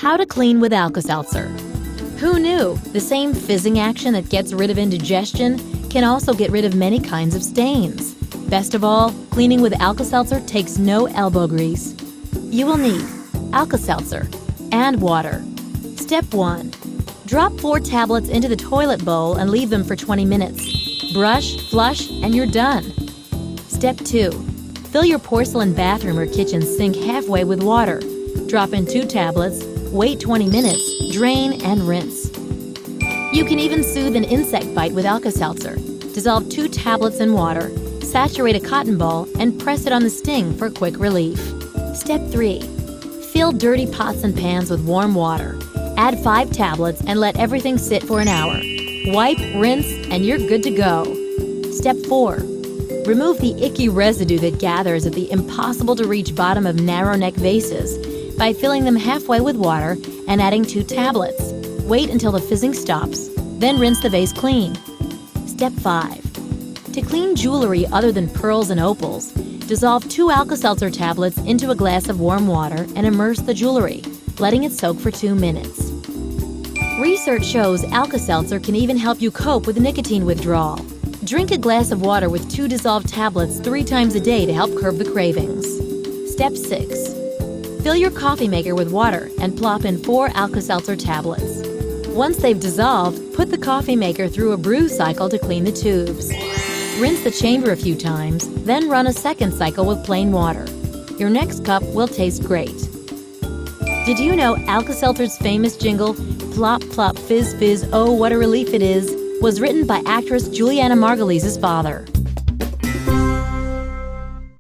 How to clean with Alka-Seltzer. Who knew? The same fizzing action that gets rid of indigestion can also get rid of many kinds of stains. Best of all, cleaning with Alka-Seltzer takes no elbow grease. You will need Alka-Seltzer and water. Step 1. Drop 4 tablets into the toilet bowl and leave them for 20 minutes. Brush, flush, and you're done. Step 2. Fill your porcelain bathroom or kitchen sink halfway with water. Drop in 2 tablets, wait 20 minutes, drain, and rinse. You can even soothe an insect bite with Alka-Seltzer. Dissolve 2 tablets in water, saturate a cotton ball, and press it on the sting for quick relief. Step 3. Fill dirty pots and pans with warm water. Add 5 tablets and let everything sit for an hour. Wipe, rinse, and you're good to go. Step 4. Remove the icky residue that gathers at the impossible-to-reach bottom of narrow neck vases by filling them halfway with water and adding 2 tablets. Wait until the fizzing stops, then rinse the vase clean. Step 5. To clean jewelry other than pearls and opals, dissolve 2 Alka-Seltzer tablets into a glass of warm water and immerse the jewelry, letting it soak for 2 minutes. Research shows Alka-Seltzer can even help you cope with nicotine withdrawal. Drink a glass of water with 2 dissolved tablets 3 times a day to help curb the cravings. Step 6. Fill your coffee maker with water and plop in 4 Alka-Seltzer tablets. Once they've dissolved, put the coffee maker through a brew cycle to clean the tubes. Rinse the chamber a few times, then run a second cycle with plain water. Your next cup will taste great. Did you know Alka-Seltzer's famous jingle, "Plop, plop, fizz, fizz, oh, what a relief it is," was written by actress Juliana Margulies' father?